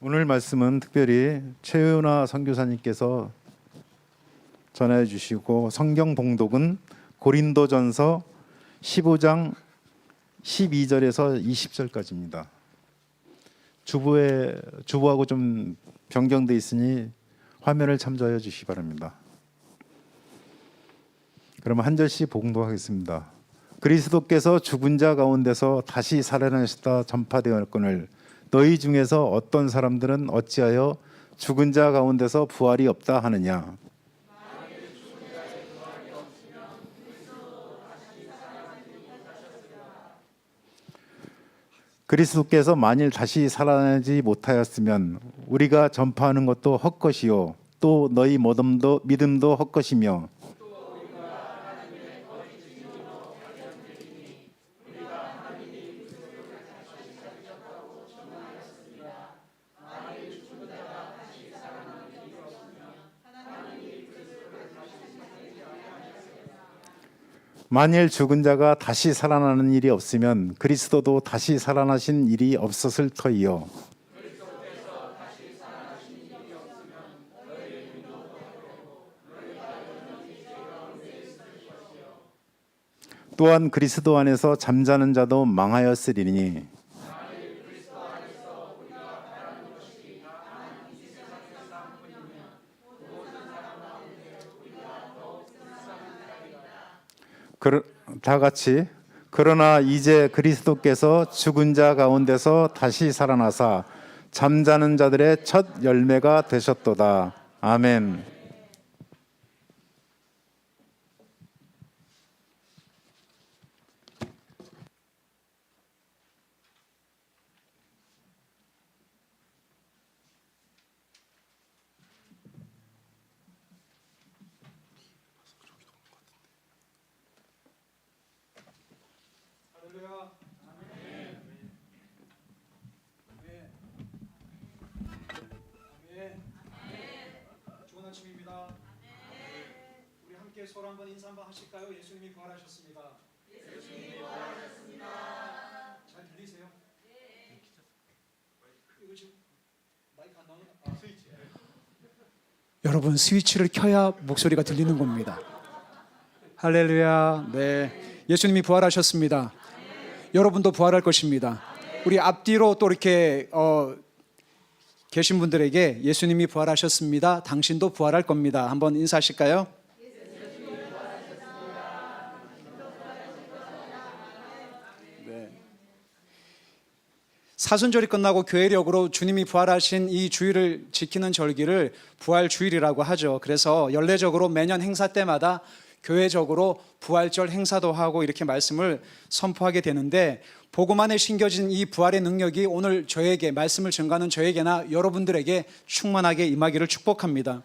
오늘 말씀은 특별히 최윤아 선교사님께서 전해 주시고 성경 봉독은 고린도전서 15장 12절에서 20절까지입니다. 주부하고 좀 변경돼 있으니 화면을 참조하여 주시기 바랍니다. 그러면 한 절씩 봉독하겠습니다. 그리스도께서 죽은 자 가운데서 다시 살아나셨다 전파되었거늘 너희 중에서 어떤 사람들은 어찌하여 죽은 자 가운데서 부활이 없다 하느냐. 그리스도께서 만일 다시 살아나지 못하였으면 우리가 전파하는 것도 헛것이요 또 너희 믿음도 헛것이며 만일 죽은 자가 다시 살아나는 일이 없으면 그리스도도 다시 살아나신 일이 없었을 터이요. 또한 그리스도 안에서 잠자는 자도 망하였으리니 다 같이 그러나 이제 그리스도께서 죽은 자 가운데서 다시 살아나사 잠자는 자들의 첫 열매가 되셨도다. 아멘. 좋은 아침입니다. 우리 함께 서로 한번 인사 한번 하실까요? 예수님이 부활하셨습니다. 예수님이 부활하셨습니다. 잘 들리세요? 네. 이거 지금 마이크 안 나오는 스위치. 여러분 스위치를 켜야 목소리가 들리는 겁니다. 할렐루야. 네. 예수님이 부활하셨습니다. 여러분도 부활할 것입니다. 우리 앞뒤로 또 이렇게 계신 분들에게 예수님이 부활하셨습니다. 당신도 부활할 겁니다. 한번 인사하실까요? 네. 사순절이 끝나고 교회력으로 주님이 부활하신 이 주일을 지키는 절기를 부활주일이라고 하죠. 그래서 연례적으로 매년 행사 때마다 교회적으로 부활절 행사도 하고 이렇게 말씀을 선포하게 되는데 복음 안에 심겨진 이 부활의 능력이 오늘 저에게 말씀을 전가하는 저에게나 여러분들에게 충만하게 임하기를 축복합니다.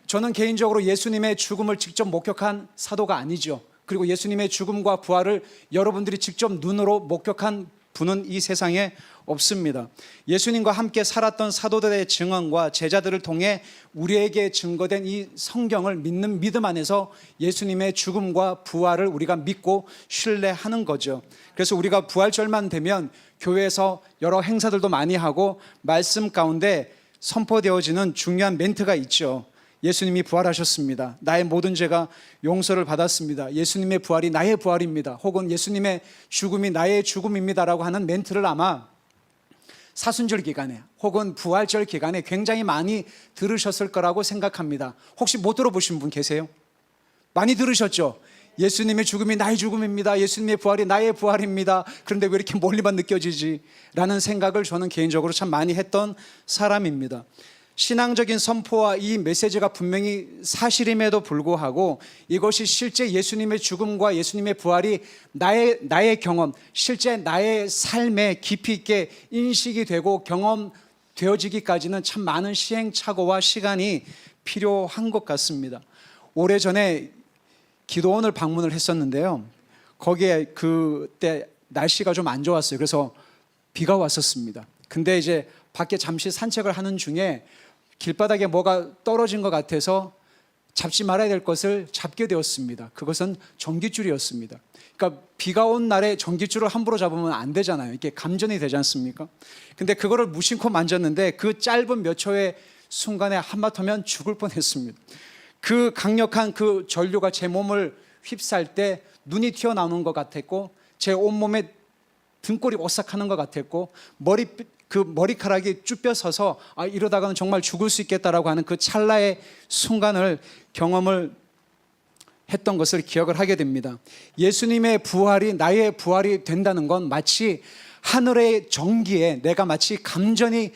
저는 개인적으로 예수님의 죽음을 직접 목격한 사도가 아니죠. 그리고 예수님의 죽음과 부활을 여러분들이 직접 눈으로 목격한 분은 이 세상에 없습니다. 예수님과 함께 살았던 사도들의 증언과 제자들을 통해 우리에게 증거된 이 성경을 믿는 믿음 안에서 예수님의 죽음과 부활을 우리가 믿고 신뢰하는 거죠. 그래서 우리가 부활절만 되면 교회에서 여러 행사들도 많이 하고 말씀 가운데 선포되어지는 중요한 멘트가 있죠. 예수님이 부활하셨습니다. 나의 모든 죄가 용서를 받았습니다. 예수님의 부활이 나의 부활입니다. 혹은 예수님의 죽음이 나의 죽음입니다라고 하는 멘트를 아마 사순절 기간에 혹은 부활절 기간에 굉장히 많이 들으셨을 거라고 생각합니다. 혹시 못 들어보신 분 계세요? 많이 들으셨죠? 예수님의 죽음이 나의 죽음입니다. 예수님의 부활이 나의 부활입니다. 그런데 왜 이렇게 멀리만 느껴지지? 라는 생각을 저는 개인적으로 참 많이 했던 사람입니다. 신앙적인 선포와 이 메시지가 분명히 사실임에도 불구하고 이것이 실제 예수님의 죽음과 예수님의 부활이 나의 경험, 실제 나의 삶에 깊이 있게 인식이 되고 경험되어지기까지는 참 많은 시행착오와 시간이 필요한 것 같습니다. 오래전에 기도원을 방문을 했었는데요. 거기에 그때 날씨가 좀 안 좋았어요. 그래서 비가 왔었습니다. 근데 이제 밖에 잠시 산책을 하는 중에 길바닥에 뭐가 떨어진 것 같아서 잡지 말아야 될 것을 잡게 되었습니다. 그것은 전깃줄이었습니다. 그러니까 비가 온 날에 전깃줄을 함부로 잡으면 안 되잖아요. 이게 감전이 되지 않습니까? 근데 그거를 무심코 만졌는데 그 짧은 몇 초의 순간에 한마터면 죽을 뻔했습니다. 그 강력한 그 전류가 제 몸을 휩쌀 때 눈이 튀어나오는 것 같았고, 제 온몸에 등골이 오싹하는 것 같았고, 머리카락이 쭈뼛서서 이러다가는 정말 죽을 수 있겠다라고 하는 그 찰나의 순간을 경험을 했던 것을 기억을 하게 됩니다. 예수님의 부활이 나의 부활이 된다는 건 마치 하늘의 전기에 내가 마치 감전이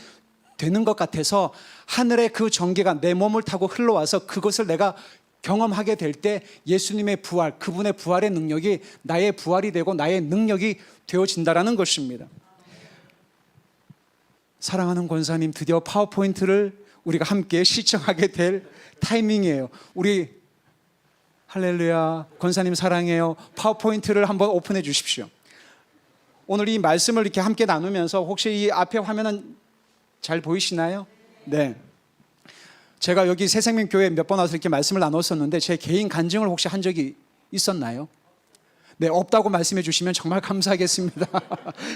되는 것 같아서, 하늘의 그 전기가 내 몸을 타고 흘러와서 그것을 내가 경험하게 될 때 예수님의 부활, 그분의 부활의 능력이 나의 부활이 되고 나의 능력이 되어진다라는 것입니다. 사랑하는 권사님, 드디어 파워포인트를 우리가 함께 시청하게 될 타이밍이에요. 우리 할렐루야, 권사님 사랑해요. 파워포인트를 한번 오픈해 주십시오. 오늘 이 말씀을 이렇게 함께 나누면서 혹시 이 앞에 화면은 잘 보이시나요? 네. 제가 여기 새생명교회 몇 번 와서 이렇게 말씀을 나눴었는데 제 개인 간증을 혹시 한 적이 있었나요? 네, 없다고 말씀해 주시면 정말 감사하겠습니다.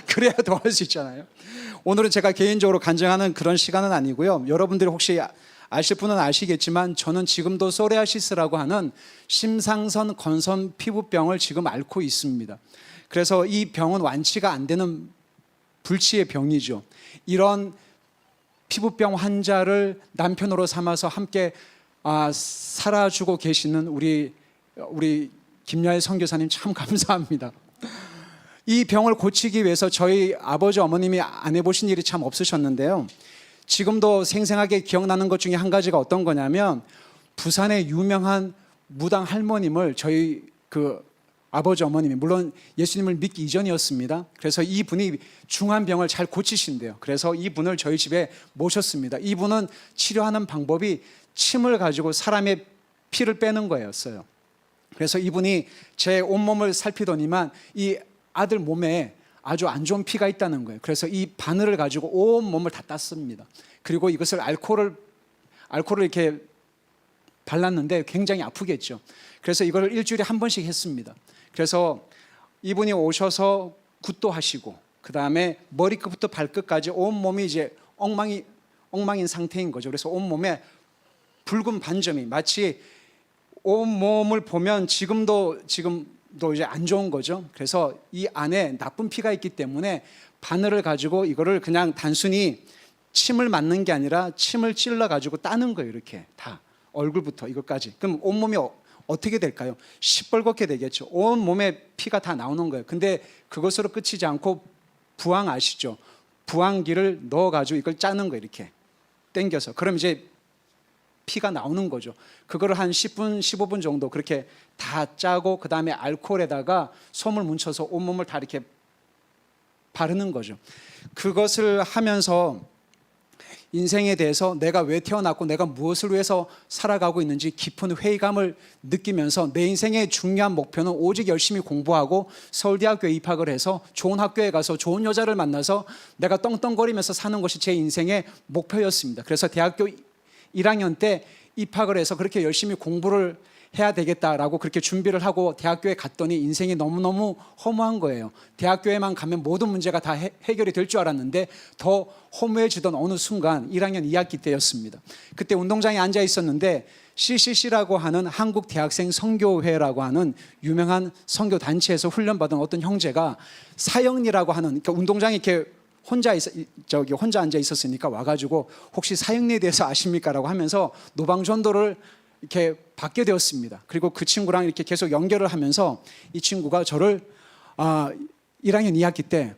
그래야 더 할 수 있잖아요. 오늘은 제가 개인적으로 간증하는 그런 시간은 아니고요. 여러분들이 혹시 아실 분은 아시겠지만 저는 지금도 소리아시스라고 하는 심상선 건선 피부병을 지금 앓고 있습니다. 그래서 이 병은 완치가 안 되는 불치의 병이죠. 이런 피부병 환자를 남편으로 삼아서 함께 살아주고 계시는 우리 김야애 선교사님 참 감사합니다. 이 병을 고치기 위해서 저희 아버지 어머님이 안 해보신 일이 참 없으셨는데요. 지금도 생생하게 기억나는 것 중에 한 가지가 어떤 거냐면, 부산의 유명한 무당 할머님을 저희 아버지 어머님이, 물론 예수님을 믿기 이전이었습니다. 그래서 이분이 중한 병을 잘 고치신대요. 그래서 이분을 저희 집에 모셨습니다. 이분은 치료하는 방법이 침을 가지고 사람의 피를 빼는 거였어요. 그래서 이분이 제 온몸을 살피더니만 이 아들 몸에 아주 안 좋은 피가 있다는 거예요. 그래서 이 바늘을 가지고 온 몸을 다 땄습니다. 그리고 이것을 알코올을 이렇게 발랐는데 굉장히 아프겠죠. 그래서 이걸 일주일에 한 번씩 했습니다. 그래서 이분이 오셔서 굿도 하시고, 그 다음에 머리끝부터 발끝까지 온 몸이 이제 엉망인 상태인 거죠. 그래서 온 몸에 붉은 반점이, 마치 온 몸을 보면 지금도 이제 안 좋은 거죠. 그래서 이 안에 나쁜 피가 있기 때문에 바늘을 가지고 이거를 그냥 단순히 침을 맞는 게 아니라 침을 찔러 가지고 따는 거예요. 이렇게 다 얼굴부터 이것까지. 그럼 온 몸이 어떻게 될까요? 시뻘겋게 되겠죠. 온 몸에 피가 다 나오는 거예요. 근데 그것으로 끝이지 않고 부항 아시죠? 부항기를 넣어가지고 이걸 짜는 거예요. 이렇게 당겨서. 그럼 이제 피가 나오는 거죠. 그거를 한 10분, 15분 정도 그렇게 다 짜고, 그 다음에 알코올에다가 솜을 뭉쳐서 온몸을 다 이렇게 바르는 거죠. 그것을 하면서 인생에 대해서 내가 왜 태어났고 내가 무엇을 위해서 살아가고 있는지 깊은 회의감을 느끼면서, 내 인생의 중요한 목표는 오직 열심히 공부하고 서울대학교에 입학을 해서 좋은 학교에 가서 좋은 여자를 만나서 내가 떵떵거리면서 사는 것이 제 인생의 목표였습니다. 그래서 대학교 1학년 때 입학을 해서 그렇게 열심히 공부를 해야 되겠다라고 그렇게 준비를 하고 대학교에 갔더니 인생이 너무너무 허무한 거예요. 대학교에만 가면 모든 문제가 다 해결이 될 줄 알았는데 더 허무해지던 어느 순간 1학년 2학기 때였습니다. 그때 운동장에 앉아 있었는데 CCC라고 하는 한국대학생 선교회라고 하는 유명한 선교단체에서 훈련받은 어떤 형제가 사형리라고 하는, 그러니까 운동장에 이렇게 혼자 앉아 있었으니까 와가지고 혹시 사형리에 대해서 아십니까? 라고 하면서 노방전도를 이렇게 받게 되었습니다. 그리고 그 친구랑 이렇게 계속 연결을 하면서 이 친구가 저를 1학년 2학기 때,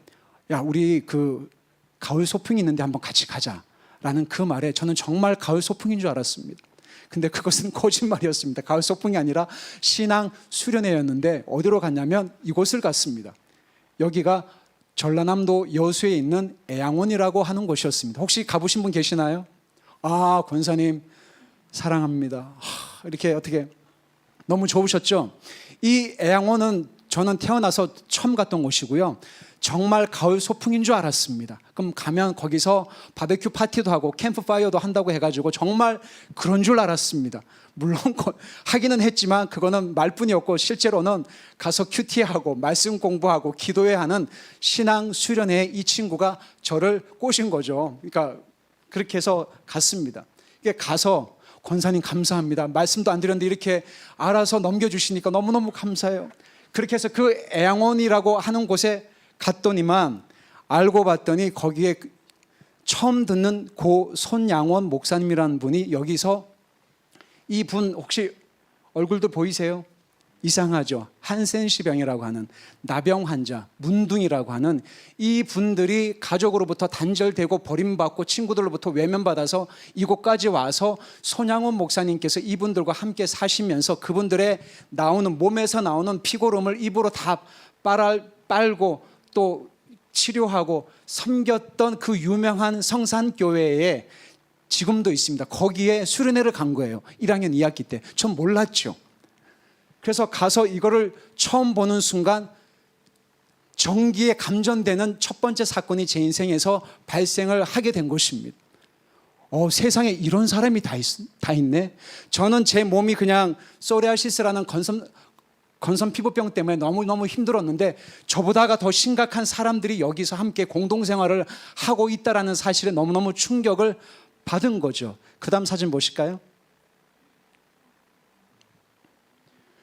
야, 우리 가을 소풍이 있는데 한번 같이 가자라는 그 말에 저는 정말 가을 소풍인 줄 알았습니다. 근데 그것은 거짓말이었습니다. 가을 소풍이 아니라 신앙 수련회였는데 어디로 갔냐면 이곳을 갔습니다. 여기가 전라남도 여수에 있는 애양원이라고 하는 곳이었습니다. 혹시 가보신 분 계시나요? 권사님 사랑합니다. 이렇게 어떻게 너무 좋으셨죠? 이 애양원은 저는 태어나서 처음 갔던 곳이고요. 정말 가을 소풍인 줄 알았습니다. 그럼 가면 거기서 바베큐 파티도 하고 캠프파이어도 한다고 해가지고 정말 그런 줄 알았습니다. 물론 하기는 했지만 그거는 말뿐이었고 실제로는 가서 큐티하고 말씀 공부하고 기도해야 하는 신앙 수련회에 이 친구가 저를 꼬신 거죠. 그러니까 그렇게 해서 갔습니다. 이게 가서 권사님 감사합니다. 말씀도 안 드렸는데 이렇게 알아서 넘겨주시니까 너무너무 감사해요. 그렇게 해서 그 애양원이라고 하는 곳에 갔더니만 알고 봤더니 거기에 처음 듣는 고 손양원 목사님이라는 분이 여기서 이분 혹시 얼굴도 보이세요? 이상하죠. 한센시병이라고 하는 나병 환자, 문둥이라고 하는 이 분들이 가족으로부터 단절되고 버림받고 친구들로부터 외면받아서 이곳까지 와서 손양원 목사님께서 이분들과 함께 사시면서 그분들의 나오는 몸에서 나오는 피고름을 입으로 다 빨고 또 치료하고 섬겼던 그 유명한 성산교회에 지금도 있습니다. 거기에 수련회를 간 거예요. 1학년 2학기 때. 전 몰랐죠. 그래서 가서 이거를 처음 보는 순간 정기에 감전되는 첫 번째 사건이 제 인생에서 발생을 하게 된 것입니다. 세상에 이런 사람이 다 있네. 저는 제 몸이 그냥 소리아시스라는 건선 피부병 때문에 너무너무 힘들었는데 저보다가 더 심각한 사람들이 여기서 함께 공동생활을 하고 있다는 사실에 너무너무 충격을 받은 거죠. 그 다음 사진 보실까요?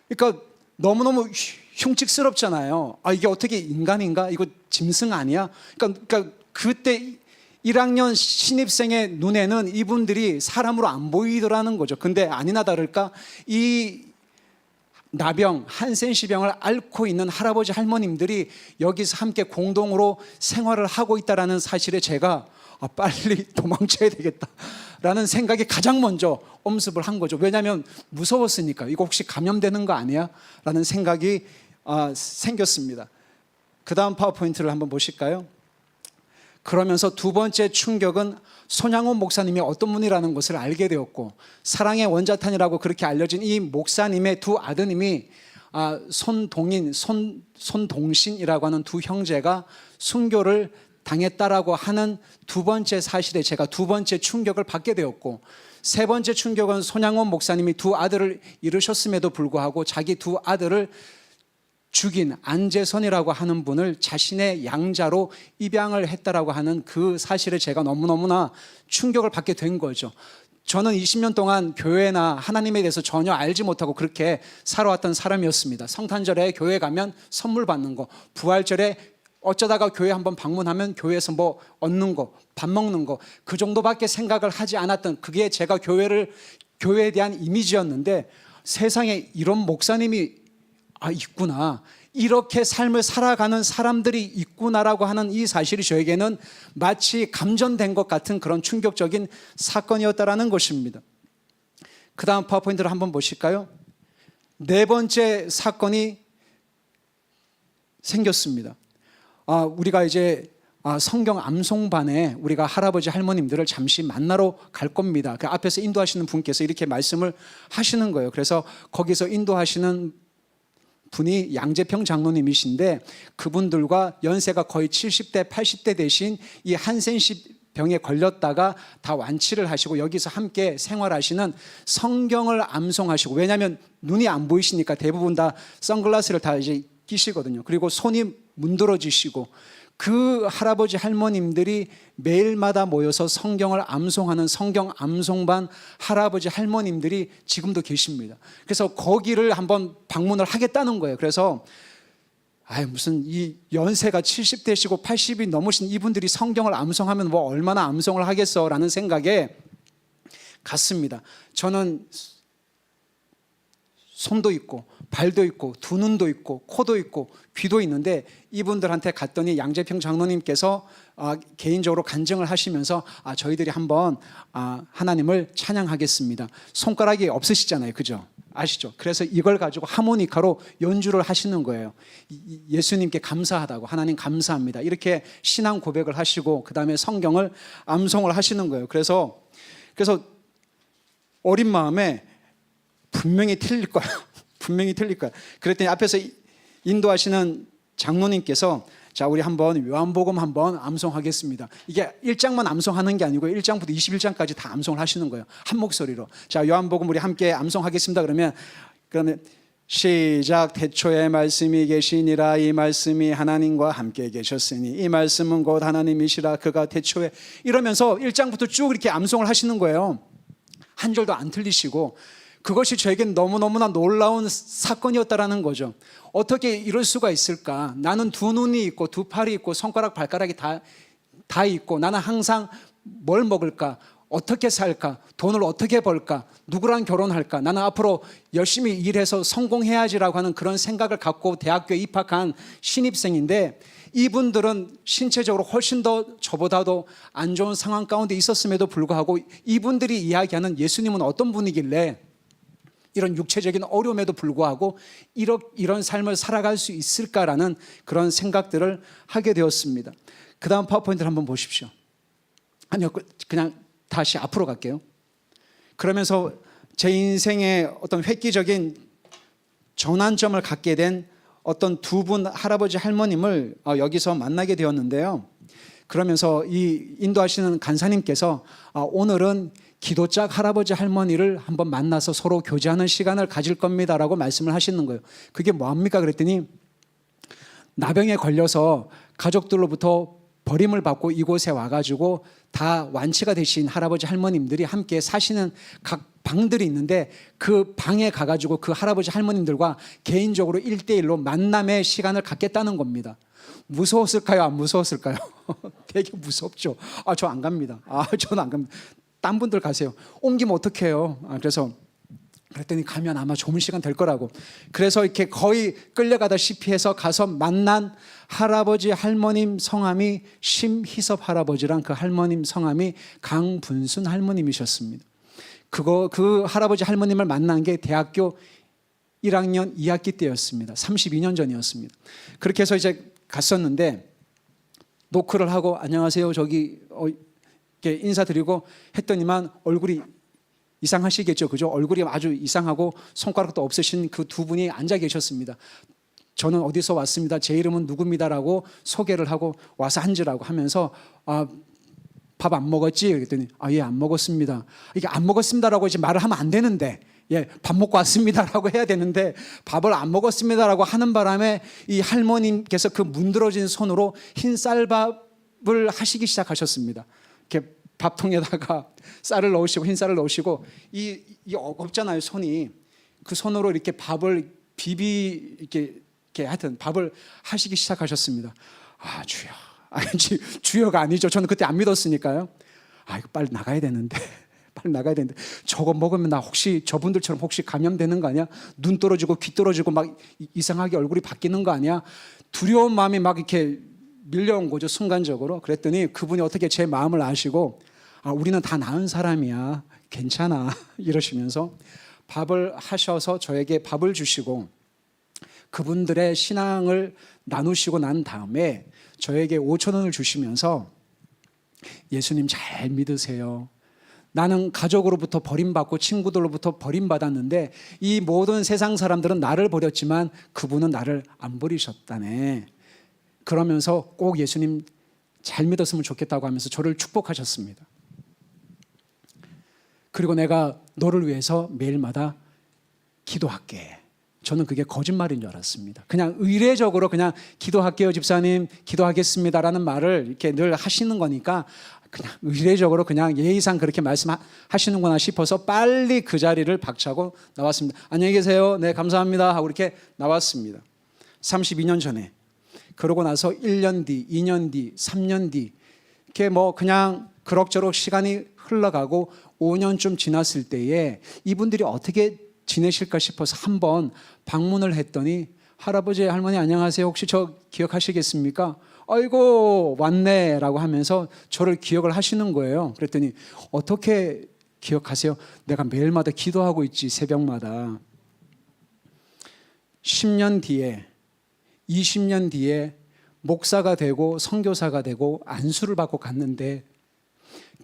그러니까 너무너무 흉측스럽잖아요. 이게 어떻게 인간인가? 이거 짐승 아니야? 그러니까 그때 1학년 신입생의 눈에는 이분들이 사람으로 안 보이더라는 거죠. 근데 아니나 다를까 이 나병, 한센시병을 앓고 있는 할아버지 할머님들이 여기서 함께 공동으로 생활을 하고 있다는 사실에 제가 빨리 도망쳐야 되겠다라는 생각이 가장 먼저 엄습을 한 거죠. 왜냐하면 무서웠으니까. 이거 혹시 감염되는 거 아니야? 라는 생각이 생겼습니다. 그 다음 파워포인트를 한번 보실까요? 그러면서 두 번째 충격은 손양원 목사님이 어떤 분이라는 것을 알게 되었고 사랑의 원자탄이라고 그렇게 알려진 이 목사님의 두 아드님이 손동인, 손동신이라고 하는 두 형제가 순교를 당했다라고 하는 두 번째 사실에 제가 두 번째 충격을 받게 되었고 세 번째 충격은 손양원 목사님이 두 아들을 잃으셨음에도 불구하고 자기 두 아들을 죽인 안재선이라고 하는 분을 자신의 양자로 입양을 했다라고 하는 그 사실에 제가 너무너무나 충격을 받게 된 거죠. 저는 20년 동안 교회나 하나님에 대해서 전혀 알지 못하고 그렇게 살아왔던 사람이었습니다. 성탄절에 교회 가면 선물 받는 거, 부활절에 어쩌다가 교회 한번 방문하면 교회에서 뭐 얻는 거, 밥 먹는 거, 그 정도밖에 생각을 하지 않았던 그게 제가 교회에 대한 이미지였는데 세상에 이런 목사님이 있구나. 이렇게 삶을 살아가는 사람들이 있구나라고 하는 이 사실이 저에게는 마치 감전된 것 같은 그런 충격적인 사건이었다라는 것입니다. 그 다음 파워포인트를 한번 보실까요? 네 번째 사건이 생겼습니다. 우리가 이제 성경 암송반에 우리가 할아버지 할머님들을 잠시 만나러 갈 겁니다. 그 앞에서 인도하시는 분께서 이렇게 말씀을 하시는 거예요. 그래서 거기서 인도하시는 분이 양재평 장로님이신데 그분들과 연세가 거의 70대 80대 되신 이 한센시병에 걸렸다가 다 완치를 하시고 여기서 함께 생활하시는 성경을 암송하시고 왜냐하면 눈이 안 보이시니까 대부분 다 선글라스를 다 이제 끼시거든요. 그리고 손이 문드러지시고 그 할아버지 할머님들이 매일마다 모여서 성경을 암송하는 성경 암송반 할아버지 할머님들이 지금도 계십니다. 그래서 거기를 한번 방문을 하겠다는 거예요. 그래서 무슨 이 연세가 70대시고 80이 넘으신 이분들이 성경을 암송하면 뭐 얼마나 암송을 하겠어라는 생각에 갔습니다. 저는 손도 있고 발도 있고 두 눈도 있고 코도 있고 귀도 있는데 이분들한테 갔더니 양재평 장로님께서 개인적으로 간증을 하시면서 저희들이 한번 하나님을 찬양하겠습니다. 손가락이 없으시잖아요. 그죠? 아시죠? 그래서 이걸 가지고 하모니카로 연주를 하시는 거예요. 예수님께 감사하다고 하나님 감사합니다. 이렇게 신앙 고백을 하시고 그 다음에 성경을 암송을 하시는 거예요. 그래서 어린 마음에 분명히 틀릴 거야. 분명히 틀릴 거야. 그랬더니 앞에서 인도하시는 장로님께서 자, 우리 한번 요한복음 한번 암송하겠습니다. 이게 1장만 암송하는 게 아니고 1장부터 21장까지 다 암송을 하시는 거예요. 한 목소리로. 자, 요한복음 우리 함께 암송하겠습니다. 그러면 시작. 태초에 말씀이 계시니라. 이 말씀이 하나님과 함께 계셨으니 이 말씀은 곧 하나님이시라. 그가 태초에, 이러면서 1장부터 쭉 이렇게 암송을 하시는 거예요. 한 절도 안 틀리시고. 그것이 저에겐 너무너무나 놀라운 사건이었다라는 거죠. 어떻게 이럴 수가 있을까? 나는 두 눈이 있고 두 팔이 있고 손가락 발가락이 다 있고 나는 항상 뭘 먹을까? 어떻게 살까? 돈을 어떻게 벌까? 누구랑 결혼할까? 나는 앞으로 열심히 일해서 성공해야지라고 하는 그런 생각을 갖고 대학교에 입학한 신입생인데, 이분들은 신체적으로 훨씬 더 저보다도 안 좋은 상황 가운데 있었음에도 불구하고 이분들이 이야기하는 예수님은 어떤 분이길래 이런 육체적인 어려움에도 불구하고 이런 삶을 살아갈 수 있을까라는 그런 생각들을 하게 되었습니다. 그 다음 파워포인트를 한번 보십시오. 아니요, 그냥 다시 앞으로 갈게요. 그러면서 제 인생의 어떤 획기적인 전환점을 갖게 된 어떤 두 분 할아버지 할머님을 여기서 만나게 되었는데요. 그러면서 이 인도하시는 간사님께서 오늘은 기도짝 할아버지 할머니를 한번 만나서 서로 교제하는 시간을 가질 겁니다라고 말씀을 하시는 거예요. 그게 뭐합니까? 그랬더니 나병에 걸려서 가족들로부터 버림을 받고 이곳에 와가지고 다 완치가 되신 할아버지 할머님들이 함께 사시는 각 방들이 있는데 그 방에 가가지고 그 할아버지 할머님들과 개인적으로 1대1로 만남의 시간을 갖겠다는 겁니다. 무서웠을까요? 안 무서웠을까요? 되게 무섭죠. 저 안 갑니다. 저는 안 갑니다. 딴 분들 가세요. 옮기면 어떡해요? 그랬더니 가면 아마 좋은 시간 될 거라고. 그래서 이렇게 거의 끌려가다시피 해서 가서 만난 할아버지 할머님 성함이 심희섭 할아버지랑 그 할머님 성함이 강분순 할머님이셨습니다. 그 할아버지 할머님을 만난 게 대학교 1학년 2학기 때였습니다. 32년 전이었습니다. 그렇게 해서 이제 갔었는데 노크를 하고 안녕하세요 저기 이렇게 인사드리고 했더니만 얼굴이 이상하시겠죠, 그죠? 얼굴이 아주 이상하고 손가락도 없으신 그 두 분이 앉아 계셨습니다. 저는 어디서 왔습니다. 제 이름은 누굽니다라고 소개를 하고 와서 앉으라고 하면서 밥 안 먹었지? 그랬더니 예, 안 먹었습니다. 이게 안 먹었습니다라고 이제 말을 하면 안 되는데 밥 먹고 왔습니다라고 해야 되는데 밥을 안 먹었습니다라고 하는 바람에 이 할머님께서 그 문드러진 손으로 흰 쌀밥을 하시기 시작하셨습니다. 이렇게 밥통에다가 쌀을 넣으시고 흰 쌀을 넣으시고 이 없잖아요 손이. 그 손으로 이렇게 밥을 이렇게 하여튼 밥을 하시기 시작하셨습니다. 주여. 주여가 아니죠. 저는 그때 안 믿었으니까요. 이거 빨리 나가야 되는데. 빨리 나가야 되는데 저거 먹으면 나 혹시 저분들처럼 혹시 감염되는 거 아니야? 눈 떨어지고 귀 떨어지고 막 이상하게 얼굴이 바뀌는 거 아니야? 두려운 마음이 막 이렇게 밀려온 거죠, 순간적으로. 그랬더니 그분이 어떻게 제 마음을 아시고 우리는 다 나은 사람이야, 괜찮아 이러시면서 밥을 하셔서 저에게 밥을 주시고 그분들의 신앙을 나누시고 난 다음에 저에게 5,000원을 주시면서 예수님 잘 믿으세요. 나는 가족으로부터 버림받고 친구들로부터 버림받았는데 이 모든 세상 사람들은 나를 버렸지만 그분은 나를 안 버리셨다네. 그러면서 꼭 예수님 잘 믿었으면 좋겠다고 하면서 저를 축복하셨습니다. 그리고 내가 너를 위해서 매일마다 기도할게. 저는 그게 거짓말인 줄 알았습니다. 그냥 의례적으로 그냥 기도할게요 집사님, 기도하겠습니다라는 말을 이렇게 늘 하시는 거니까 그냥 의례적으로 그냥 예의상 그렇게 말씀하시는구나 싶어서 빨리 그 자리를 박차고 나왔습니다. 안녕히 계세요. 네, 감사합니다 하고 이렇게 나왔습니다. 32년 전에. 그러고 나서 1년 뒤, 2년 뒤, 3년 뒤 이렇게 그냥 그럭저럭 시간이 흘러가고 5년쯤 지났을 때에 이분들이 어떻게 지내실까 싶어서 한번 방문을 했더니 할아버지 할머니 안녕하세요. 혹시 저 기억하시겠습니까? 아이고 왔네 라고 하면서 저를 기억을 하시는 거예요. 그랬더니 어떻게 기억하세요? 내가 매일마다 기도하고 있지, 새벽마다. 10년 뒤에 20년 뒤에 목사가 되고 선교사가 되고 안수를 받고 갔는데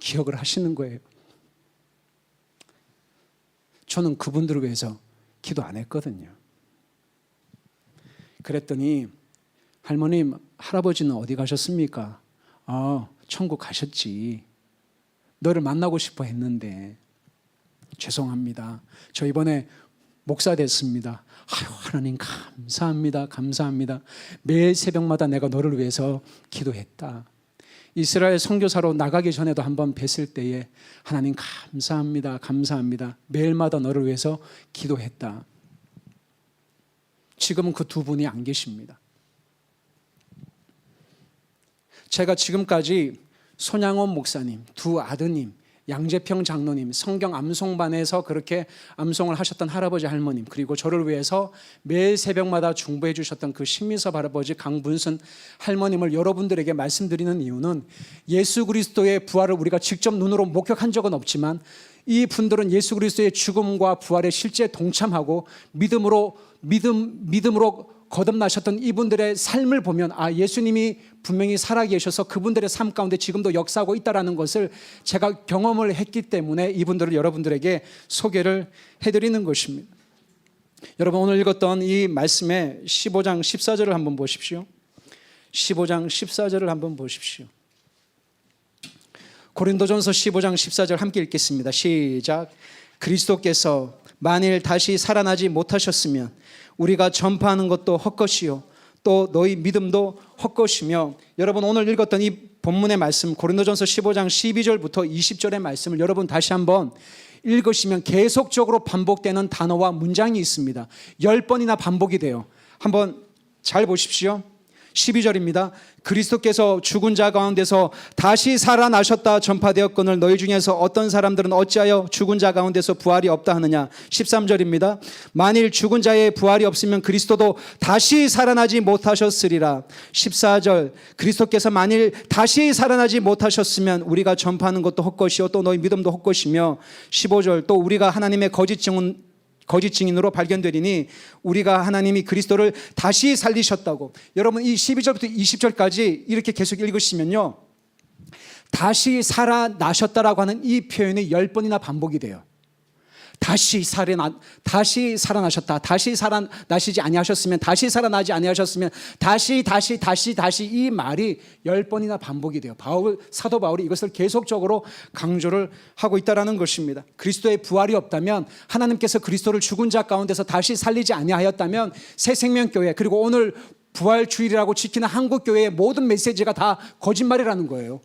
기억을 하시는 거예요. 저는 그분들을 위해서 기도 안 했거든요. 그랬더니 할머님, 할아버지는 어디 가셨습니까? 천국 가셨지. 너를 만나고 싶어 했는데 죄송합니다. 저 이번에 목사 됐습니다. 아유, 하나님 감사합니다. 감사합니다. 매일 새벽마다 내가 너를 위해서 기도했다. 이스라엘 선교사로 나가기 전에도 한번 뵀을 때에 하나님 감사합니다. 감사합니다. 매일마다 너를 위해서 기도했다. 지금은 그 두 분이 안 계십니다. 제가 지금까지 손양원 목사님, 두 아드님, 양재평 장로님, 성경 암송반에서 그렇게 암송을 하셨던 할아버지 할머님, 그리고 저를 위해서 매일 새벽마다 중보해 주셨던 그 신미섭 할아버지, 강분순 할머님을 여러분들에게 말씀드리는 이유는 예수 그리스도의 부활을 우리가 직접 눈으로 목격한 적은 없지만 이 분들은 예수 그리스도의 죽음과 부활에 실제 동참하고 믿음으로 거듭나셨던 이분들의 삶을 보면 예수님이 분명히 살아계셔서 그분들의 삶 가운데 지금도 역사하고 있다는 것을 제가 경험을 했기 때문에 이분들을 여러분들에게 소개를 해드리는 것입니다. 여러분, 오늘 읽었던 이 말씀의 15장 14절을 한번 보십시오. 15장 14절을 한번 보십시오. 고린도전서 15장 14절 함께 읽겠습니다. 시작. 그리스도께서 만일 다시 살아나지 못하셨으면 우리가 전파하는 것도 헛것이요 또 너희 믿음도 헛것이며. 여러분, 오늘 읽었던 이 본문의 말씀 고린도전서 15장 12절부터 20절의 말씀을 여러분 다시 한번 읽으시면 계속적으로 반복되는 단어와 문장이 있습니다. 10번이나 반복이 돼요. 한번 잘 보십시오. 12절입니다. 그리스도께서 죽은 자 가운데서 다시 살아나셨다 전파되었거늘 너희 중에서 어떤 사람들은 어찌하여 죽은 자 가운데서 부활이 없다 하느냐. 13절입니다. 만일 죽은 자의 부활이 없으면 그리스도도 다시 살아나지 못하셨으리라. 14절. 그리스도께서 만일 다시 살아나지 못하셨으면 우리가 전파하는 것도 헛것이요 또 너희 믿음도 헛것이며. 15절. 또 우리가 하나님의 거짓 증인으로 발견되리니 우리가 하나님이 그리스도를 다시 살리셨다고. 여러분, 이 12절부터 20절까지 이렇게 계속 읽으시면요, 다시 살아나셨다라고 하는 이 표현이 10번이나 반복이 돼요. 다시 살아나셨다. 다시 살아나시지 아니하셨으면, 다시 살아나지 아니하셨으면, 다시 이 말이 10번이나 반복이 돼요. 사도 바울이 이것을 계속적으로 강조를 하고 있다는 것입니다. 그리스도의 부활이 없다면, 하나님께서 그리스도를 죽은 자 가운데서 다시 살리지 아니하였다면 새생명교회, 그리고 오늘 부활주일이라고 지키는 한국교회의 모든 메시지가 다 거짓말이라는 거예요.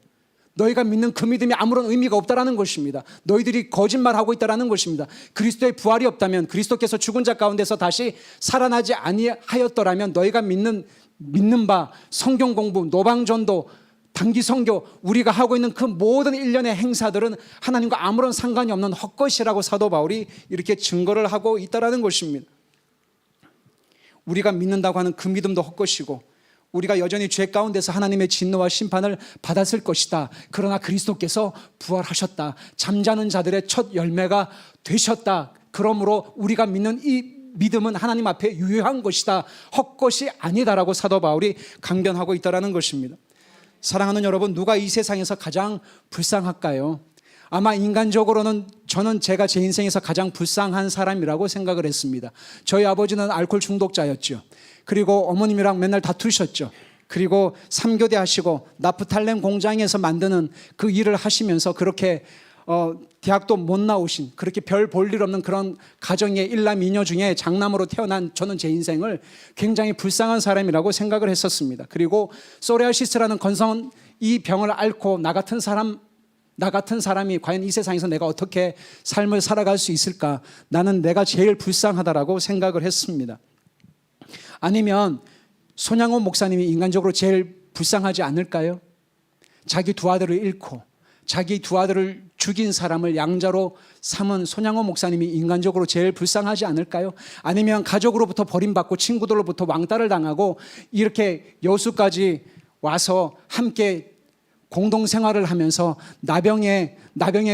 너희가 믿는 그 믿음이 아무런 의미가 없다라는 것입니다. 너희들이 거짓말하고 있다라는 것입니다. 그리스도의 부활이 없다면, 그리스도께서 죽은 자 가운데서 다시 살아나지 아니하였더라면 너희가 믿는 바 성경 공부, 노방전도, 단기 선교, 우리가 하고 있는 그 모든 일련의 행사들은 하나님과 아무런 상관이 없는 헛것이라고 사도 바울이 이렇게 증거를 하고 있다라는 것입니다. 우리가 믿는다고 하는 그 믿음도 헛것이고 우리가 여전히 죄 가운데서 하나님의 진노와 심판을 받았을 것이다. 그러나 그리스도께서 부활하셨다. 잠자는 자들의 첫 열매가 되셨다. 그러므로 우리가 믿는 이 믿음은 하나님 앞에 유효한 것이다. 헛것이 아니다라고 사도 바울이 강변하고 있다는 것입니다. 사랑하는 여러분, 누가 이 세상에서 가장 불쌍할까요? 아마 인간적으로는 저는 제가 제 인생에서 가장 불쌍한 사람이라고 생각을 했습니다. 저희 아버지는 알코올 중독자였죠. 그리고 어머님이랑 맨날 다투셨죠. 그리고 3교대 하시고 나프탈렌 공장에서 만드는 그 일을 하시면서 그렇게 대학도 못 나오신, 그렇게 별 볼 일 없는 그런 가정의 일남 이녀 중에 장남으로 태어난 저는 제 인생을 굉장히 불쌍한 사람이라고 생각을 했었습니다. 그리고 소리아시스라는 건성 이 병을 앓고 나 같은 사람이 과연 이 세상에서 내가 어떻게 삶을 살아갈 수 있을까? 나는 내가 제일 불쌍하다라고 생각을 했습니다. 아니면 손양원 목사님이 인간적으로 제일 불쌍하지 않을까요? 자기 두 아들을 잃고 자기 두 아들을 죽인 사람을 양자로 삼은 손양원 목사님이 인간적으로 제일 불쌍하지 않을까요? 아니면 가족으로부터 버림받고 친구들로부터 왕따를 당하고 이렇게 여수까지 와서 함께 공동생활을 하면서 나병에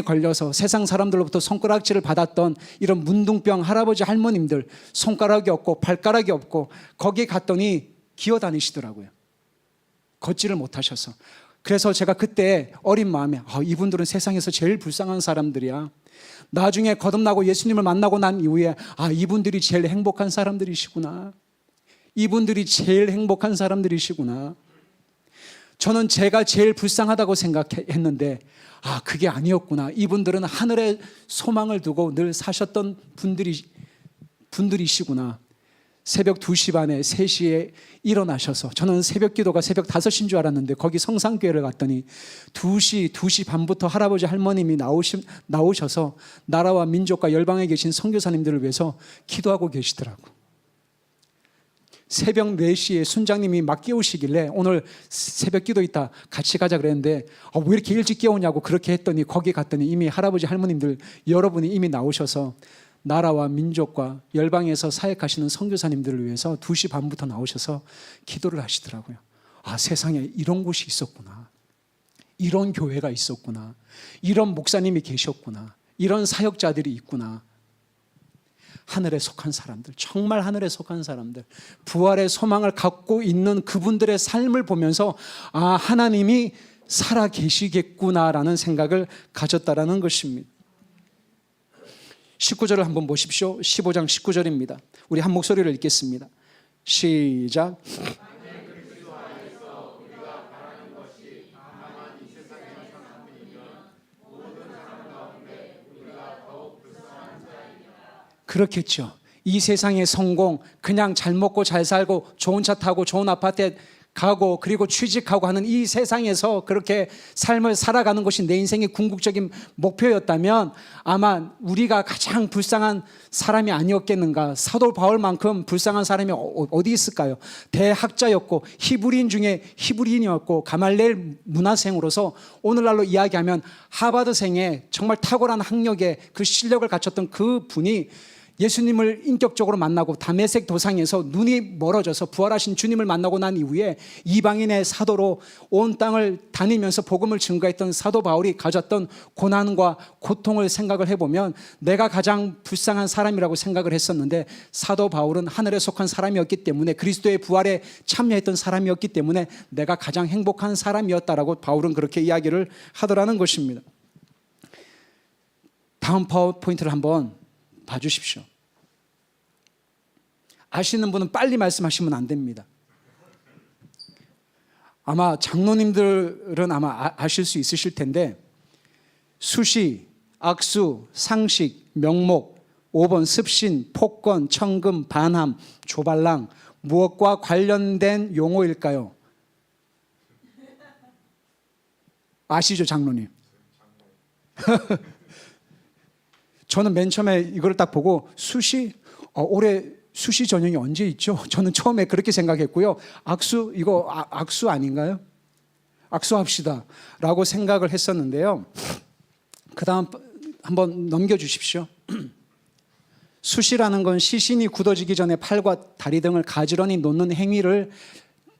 걸려서 세상 사람들로부터 손가락질을 받았던 이런 문둥병 할아버지 할머님들, 손가락이 없고 발가락이 없고 거기 갔더니 기어다니시더라고요. 걷지를 못하셔서. 그래서 제가 그때 어린 마음에 이분들은 세상에서 제일 불쌍한 사람들이야. 나중에 거듭나고 예수님을 만나고 난 이후에 이분들이 제일 행복한 사람들이시구나. 이분들이 제일 행복한 사람들이시구나. 저는 제가 제일 불쌍하다고 생각했는데 그게 아니었구나. 이분들은 하늘에 소망을 두고 늘 사셨던 분들이시구나. 새벽 2시 반에 3시에 일어나셔서, 저는 새벽 기도가 새벽 5시인 줄 알았는데 거기 성산교회를 갔더니 2시 반부터 할아버지 할머님이 나오셔서 나라와 민족과 열방에 계신 선교사님들을 위해서 기도하고 계시더라고. 새벽 4시에 순장님이 막 깨우시길래 오늘 새벽 기도 있다 같이 가자 그랬는데 왜 이렇게 일찍 깨우냐고 그렇게 했더니 거기 갔더니 이미 할아버지 할머님들 여러분이 이미 나오셔서 나라와 민족과 열방에서 사역하시는 선교사님들을 위해서 2시 반부터 나오셔서 기도를 하시더라고요. 세상에 이런 곳이 있었구나. 이런 교회가 있었구나. 이런 목사님이 계셨구나. 이런 사역자들이 있구나. 하늘에 속한 사람들, 정말 하늘에 속한 사람들, 부활의 소망을 갖고 있는 그분들의 삶을 보면서 하나님이 살아 계시겠구나라는 생각을 가졌다라는 것입니다. 19절을 한번 보십시오. 15장 19절입니다. 우리 한 목소리를 읽겠습니다. 시작. 그렇겠죠. 이 세상의 성공, 그냥 잘 먹고 잘 살고 좋은 차 타고 좋은 아파트에 가고 그리고 취직하고 하는 이 세상에서 그렇게 삶을 살아가는 것이 내 인생의 궁극적인 목표였다면 아마 우리가 가장 불쌍한 사람이 아니었겠는가. 사도 바울만큼 불쌍한 사람이 어디 있을까요? 대학자였고 히브리인 중에 히브리인이었고 가말리엘 문화생으로서 오늘날로 이야기하면 하버드생의 정말 탁월한 학력에 그 실력을 갖췄던 그 분이 예수님을 인격적으로 만나고 다메섹 도상에서 눈이 멀어져서 부활하신 주님을 만나고 난 이후에 이방인의 사도로 온 땅을 다니면서 복음을 증거했던 사도 바울이 가졌던 고난과 고통을 생각을 해보면 내가 가장 불쌍한 사람이라고 생각을 했었는데 사도 바울은 하늘에 속한 사람이었기 때문에 그리스도의 부활에 참여했던 사람이었기 때문에 내가 가장 행복한 사람이었다라고 바울은 그렇게 이야기를 하더라는 것입니다. 다음 파워포인트를 한번 봐주십시오. 아시는 분은 빨리 말씀하시면 안 됩니다. 아마 장로님들은 아마 아실 수 있으실 텐데 수시, 악수, 상식, 명목, 5번 습신, 폭권, 청금, 반함, 조발랑 무엇과 관련된 용어일까요? 아시죠, 장로님? 저는 맨 처음에 이걸 딱 보고 수시, 올해 수시 전형이 언제 있죠? 저는 처음에 그렇게 생각했고요. 악수, 이거 악수 아닌가요? 악수합시다 라고 생각을 했었는데요. 그 다음 한번 넘겨주십시오. 수시라는 건 시신이 굳어지기 전에 팔과 다리 등을 가지런히 놓는 행위를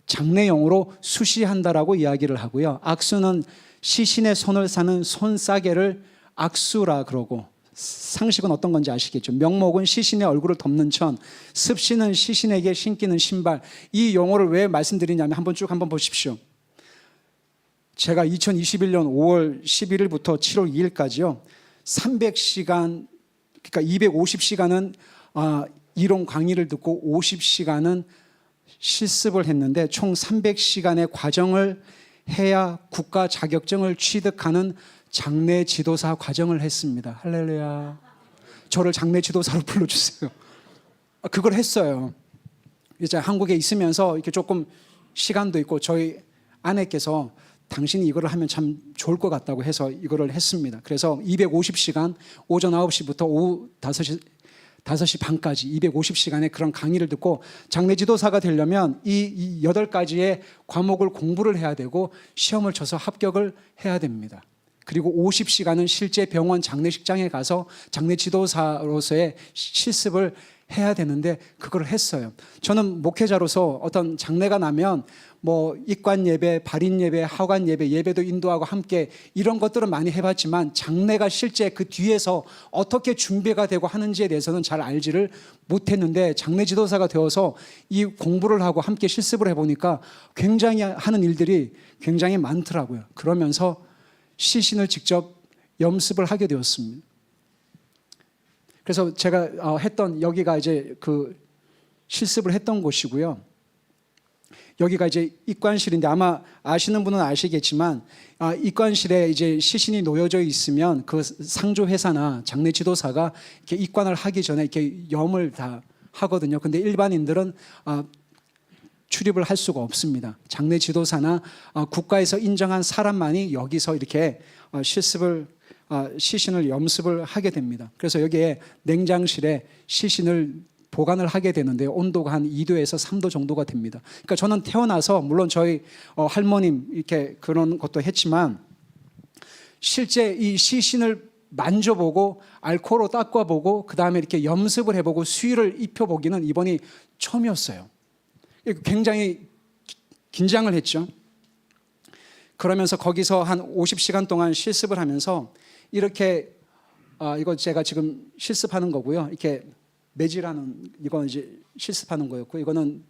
장례용어로 수시한다라고 이야기를 하고요. 악수는 시신의 손을 사는 손싸개를 악수라 그러고, 상식은 어떤 건지 아시겠죠? 명목은 시신의 얼굴을 덮는 천, 습신은 시신에게 신기는 신발. 이 용어를 왜 말씀드리냐면 한번 쭉 한번 보십시오. 제가 2021년 5월 11일부터 7월 2일까지요 300시간, 그러니까 250시간은 이론 강의를 듣고 50시간은 실습을 했는데 총 300시간의 과정을 해야 국가 자격증을 취득하는 장례 지도사 과정을 했습니다. 할렐루야. 저를 장례 지도사로 불러주세요. 그걸 했어요. 이제 한국에 있으면서 이렇게 조금 시간도 있고 저희 아내께서 당신이 이거를 하면 참 좋을 것 같다고 해서 이거를 했습니다. 그래서 250시간 오전 9시부터 오후 5시 반까지 250시간의 그런 강의를 듣고 장례 지도사가 되려면 이 8가지의 과목을 공부를 해야 되고 시험을 쳐서 합격을 해야 됩니다. 그리고 50시간은 실제 병원 장례식장에 가서 장례 지도사로서의 실습을 해야 되는데 그걸 했어요. 저는 목회자로서 어떤 장례가 나면 뭐 입관 예배, 발인 예배, 하관 예배, 예배도 인도하고 함께 이런 것들은 많이 해봤지만 장례가 실제 그 뒤에서 어떻게 준비가 되고 하는지에 대해서는 잘 알지를 못했는데 장례 지도사가 되어서 이 공부를 하고 함께 실습을 해보니까 굉장히 하는 일들이 굉장히 많더라고요. 그러면서 시신을 직접 염습을 하게 되었습니다. 그래서 제가 했던 여기가 이제 그 실습을 했던 곳이고요. 여기가 이제 입관실인데 아마 아시는 분은 아시겠지만 입관실에 이제 시신이 놓여져 있으면 그 상조 회사나 장례 지도사가 이렇게 입관을 하기 전에 이렇게 염을 다 하거든요. 근데 일반인들은 출입을 할 수가 없습니다. 장례 지도사나 국가에서 인정한 사람만이 여기서 이렇게 시신을 염습을 하게 됩니다. 그래서 여기에 냉장실에 시신을 보관을 하게 되는데요. 온도가 한 2도에서 3도 정도가 됩니다. 그러니까 저는 태어나서 물론 저희 할머님 이렇게 그런 것도 했지만 실제 이 시신을 만져보고 알코올로 닦아보고 그 다음에 이렇게 염습을 해보고 수의를 입혀보기는 이번이 처음이었어요. 굉장히 긴장을 했죠. 그러면서 거기서 한 50시간 동안 실습을 하면서 이렇게 이거 제가 지금 실습하는 거고요. 이렇게 매질하는 이건 이제 실습하는 거였고 이거는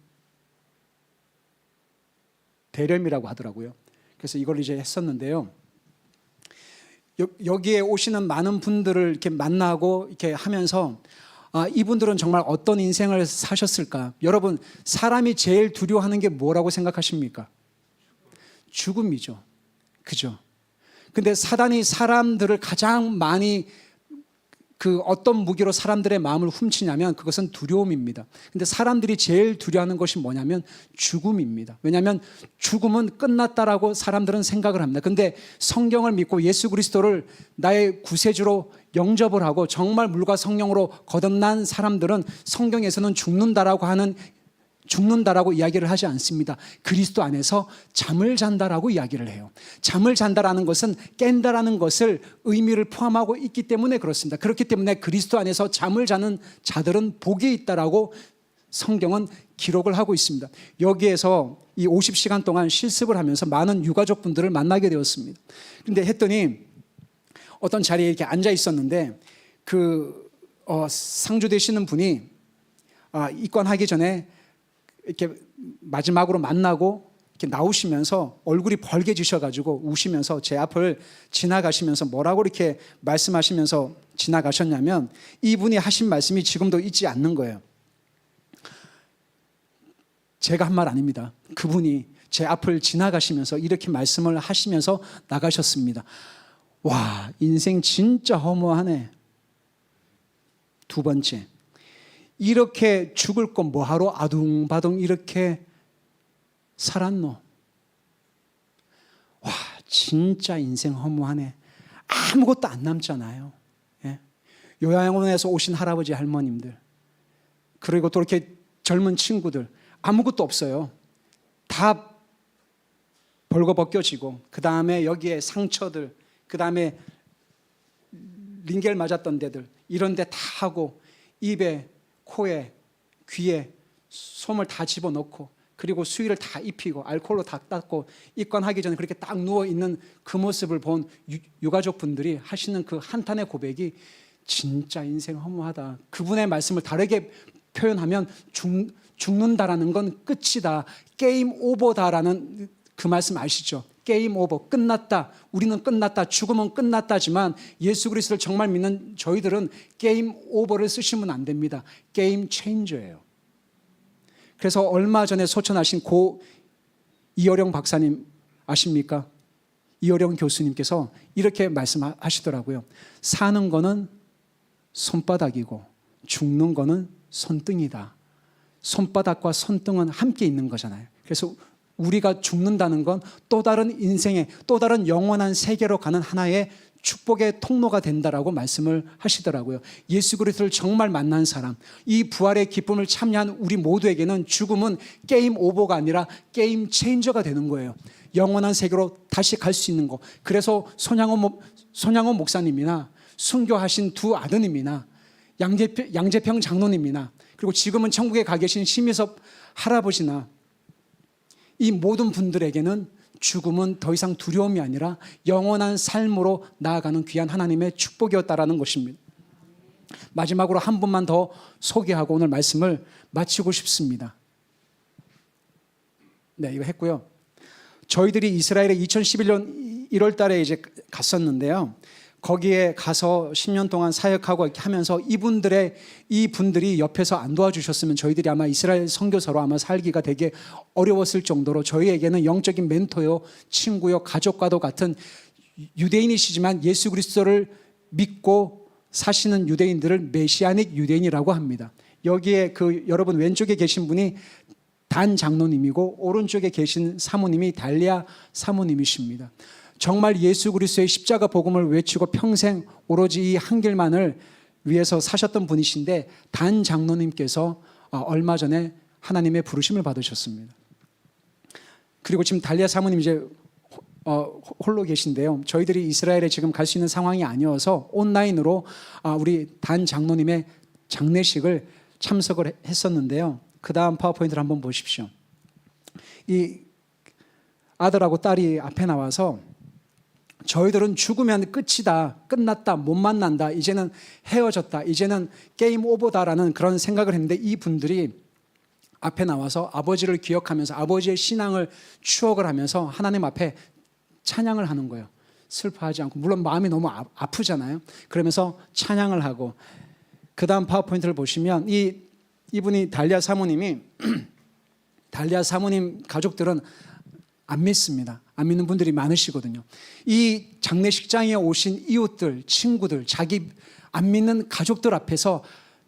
대렴이라고 하더라고요. 그래서 이걸 이제 했었는데요. 여기에 오시는 많은 분들을 이렇게 만나고 이렇게 하면서 이분들은 정말 어떤 인생을 사셨을까? 여러분, 사람이 제일 두려워하는 게 뭐라고 생각하십니까? 죽음이죠. 그죠? 근데 사단이 사람들을 가장 많이 그 어떤 무기로 사람들의 마음을 훔치냐면 그것은 두려움입니다. 근데 사람들이 제일 두려워하는 것이 뭐냐면 죽음입니다. 왜냐하면 죽음은 끝났다라고 사람들은 생각을 합니다. 근데 성경을 믿고 예수 그리스도를 나의 구세주로 영접을 하고 정말 물과 성령으로 거듭난 사람들은 성경에서는 죽는다라고 이야기를 하지 않습니다. 그리스도 안에서 잠을 잔다라고 이야기를 해요. 잠을 잔다라는 것은 깬다라는 것을 의미를 포함하고 있기 때문에 그렇습니다. 그렇기 때문에 그리스도 안에서 잠을 자는 자들은 복이 있다라고 성경은 기록을 하고 있습니다. 여기에서 이 50시간 동안 실습을 하면서 많은 유가족분들을 만나게 되었습니다. 그런데 했더니 어떤 자리에 이렇게 앉아 있었는데 상주 되시는 분이 입관하기 전에 이렇게 마지막으로 만나고 이렇게 나오시면서 얼굴이 벌개지셔가지고 우시면서 제 앞을 지나가시면서 뭐라고 이렇게 말씀하시면서 지나가셨냐면 이분이 하신 말씀이 지금도 잊지 않는 거예요. 제가 한 말 아닙니다. 그분이 제 앞을 지나가시면서 이렇게 말씀을 하시면서 나가셨습니다. 와, 인생 진짜 허무하네. 두 번째, 이렇게 죽을 건 뭐하러 아둥바둥 이렇게 살았노? 와, 진짜 인생 허무하네. 아무것도 안 남잖아요. 예? 요양원에서 오신 할아버지 할머님들, 그리고 또 이렇게 젊은 친구들 아무것도 없어요. 다 벌거벗겨지고 그 다음에 여기에 상처들, 그 다음에 링겔 맞았던 데들 이런 데 다 하고 입에 코에 귀에 솜을 다 집어넣고 그리고 수의를 다 입히고 알코올로 다 닦고 입관하기 전에 그렇게 딱 누워있는 그 모습을 본 유가족분들이 하시는 그 한탄의 고백이 진짜 인생 허무하다. 그분의 말씀을 다르게 표현하면 죽는다라는 건 끝이다. 게임 오버다라는 그 말씀 아시죠? 게임 오버, 끝났다. 우리는 끝났다. 죽음은 끝났다지만 예수 그리스도를 정말 믿는 저희들은 게임 오버를 쓰시면 안 됩니다. 게임 체인저예요. 그래서 얼마 전에 소천하신 고 이어령 박사님 아십니까? 이어령 교수님께서 이렇게 말씀하시더라고요. 사는 거는 손바닥이고 죽는 거는 손등이다. 손바닥과 손등은 함께 있는 거잖아요. 그래서 우리가 죽는다는 건 또 다른 인생의 또 다른 영원한 세계로 가는 하나의 축복의 통로가 된다라고 말씀을 하시더라고요. 예수 그리스도를 정말 만난 사람, 이 부활의 기쁨을 참여한 우리 모두에게는 죽음은 게임 오버가 아니라 게임 체인저가 되는 거예요. 영원한 세계로 다시 갈 수 있는 거. 그래서 손양호 목사님이나 순교하신 두 아드님이나 양재평 장로님이나 그리고 지금은 천국에 가 계신 심희섭 할아버지나 이 모든 분들에게는 죽음은 더 이상 두려움이 아니라 영원한 삶으로 나아가는 귀한 하나님의 축복이었다라는 것입니다. 마지막으로 한 분만 더 소개하고 오늘 말씀을 마치고 싶습니다. 네, 이거 했고요. 저희들이 이스라엘에 2011년 1월 달에 이제 갔었는데요. 거기에 가서 10년 동안 사역하고 이렇게 하면서 이분들이 옆에서 안 도와주셨으면 저희들이 아마 이스라엘 선교사로 아마 살기가 되게 어려웠을 정도로 저희에게는 영적인 멘토요, 친구요, 가족과도 같은 유대인이시지만 예수 그리스도를 믿고 사시는 유대인들을 메시아닉 유대인이라고 합니다. 여기에 여러분 왼쪽에 계신 분이 단 장로님이고 오른쪽에 계신 사모님이 달리아 사모님이십니다. 정말 예수 그리스도의 십자가 복음을 외치고 평생 오로지 이 한 길만을 위해서 사셨던 분이신데 단 장로님께서 얼마 전에 하나님의 부르심을 받으셨습니다. 그리고 지금 달리아 사모님 이제 홀로 계신데요. 저희들이 이스라엘에 지금 갈 수 있는 상황이 아니어서 온라인으로 우리 단 장로님의 장례식을 참석을 했었는데요. 그 다음 파워포인트를 한번 보십시오. 이 아들하고 딸이 앞에 나와서 저희들은 죽으면 끝이다, 끝났다, 못 만난다, 이제는 헤어졌다, 이제는 게임 오버다라는 그런 생각을 했는데 이 분들이 앞에 나와서 아버지를 기억하면서 아버지의 신앙을 추억을 하면서 하나님 앞에 찬양을 하는 거예요. 슬퍼하지 않고, 물론 마음이 너무 아프잖아요. 그러면서 찬양을 하고, 그 다음 파워포인트를 보시면 이분이 달리아 사모님이 달리아 사모님 가족들은 안 믿습니다. 안 믿는 분들이 많으시거든요. 이 장례식장에 오신 이웃들, 친구들, 자기 안 믿는 가족들 앞에서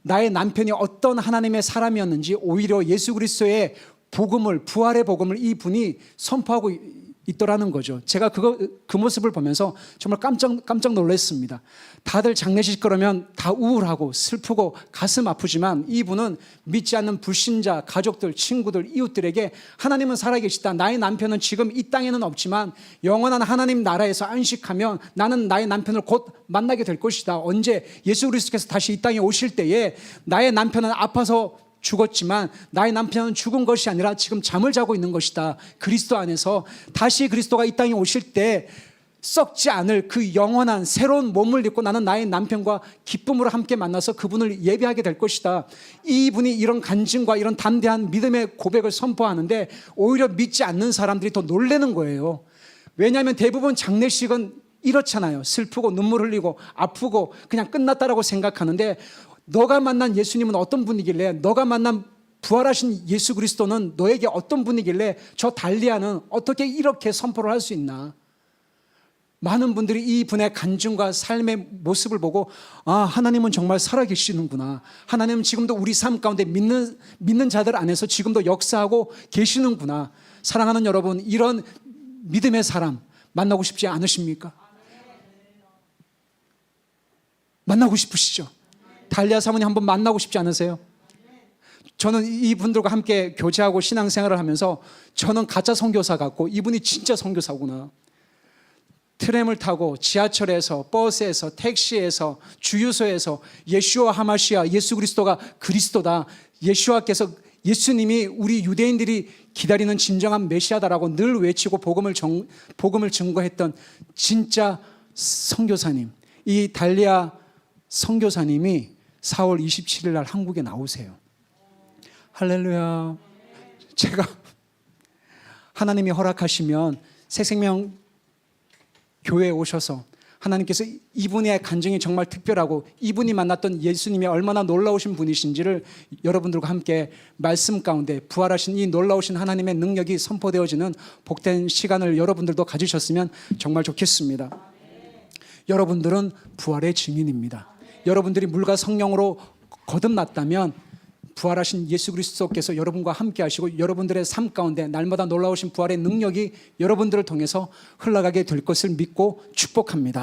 나의 남편이 어떤 하나님의 사람이었는지 오히려 예수 그리스도의 복음을, 부활의 복음을 이분이 선포하고 있더라는 거죠. 제가 그 모습을 보면서 정말 깜짝 놀랐습니다. 다들 장례식 그러면 다 우울하고 슬프고 가슴 아프지만 이분은 믿지 않는 불신자, 가족들, 친구들, 이웃들에게 하나님은 살아계시다. 나의 남편은 지금 이 땅에는 없지만 영원한 하나님 나라에서 안식하면 나는 나의 남편을 곧 만나게 될 것이다. 언제 예수 그리스도께서 다시 이 땅에 오실 때에 나의 남편은 아파서 죽었지만 나의 남편은 죽은 것이 아니라 지금 잠을 자고 있는 것이다. 그리스도 안에서 다시 그리스도가 이 땅에 오실 때 썩지 않을 그 영원한 새로운 몸을 입고 나는 나의 남편과 기쁨으로 함께 만나서 그분을 예배하게 될 것이다. 이분이 이런 간증과 이런 담대한 믿음의 고백을 선포하는데 오히려 믿지 않는 사람들이 더 놀라는 거예요. 왜냐하면 대부분 장례식은 이렇잖아요. 슬프고 눈물 흘리고 아프고 그냥 끝났다라고 생각하는데 너가 만난 예수님은 어떤 분이길래, 너가 만난 부활하신 예수 그리스도는 너에게 어떤 분이길래 저 달리아는 어떻게 이렇게 선포를 할 수 있나. 많은 분들이 이 분의 간증과 삶의 모습을 보고 하나님은 정말 살아계시는구나. 하나님은 지금도 우리 삶 가운데 믿는 자들 안에서 지금도 역사하고 계시는구나. 사랑하는 여러분, 이런 믿음의 사람 만나고 싶지 않으십니까? 만나고 싶으시죠? 달리아 사모님 한번 만나고 싶지 않으세요? 저는 이분들과 함께 교제하고 신앙생활을 하면서 저는 가짜 선교사 같고 이분이 진짜 선교사구나. 트램을 타고 지하철에서, 버스에서, 택시에서, 주유소에서 예슈아 하마시아, 예수 그리스도가 그리스도다. 예수님이 우리 유대인들이 기다리는 진정한 메시아다라고 늘 외치고 복음을 증거했던 진짜 선교사님. 이 달리아 선교사님이 4월 27일 날 한국에 나오세요. 할렐루야. 제가 하나님이 허락하시면 새생명 교회에 오셔서 하나님께서 이분의 간증이 정말 특별하고 이분이 만났던 예수님이 얼마나 놀라우신 분이신지를 여러분들과 함께 말씀 가운데 부활하신 이 놀라우신 하나님의 능력이 선포되어지는 복된 시간을 여러분들도 가지셨으면 정말 좋겠습니다. 여러분들은 부활의 증인입니다. 여러분들이 물과 성령으로 거듭났다면 부활하신 예수 그리스도께서 여러분과 함께 하시고 여러분들의 삶 가운데 날마다 놀라우신 부활의 능력이 여러분들을 통해서 흘러가게 될 것을 믿고 축복합니다.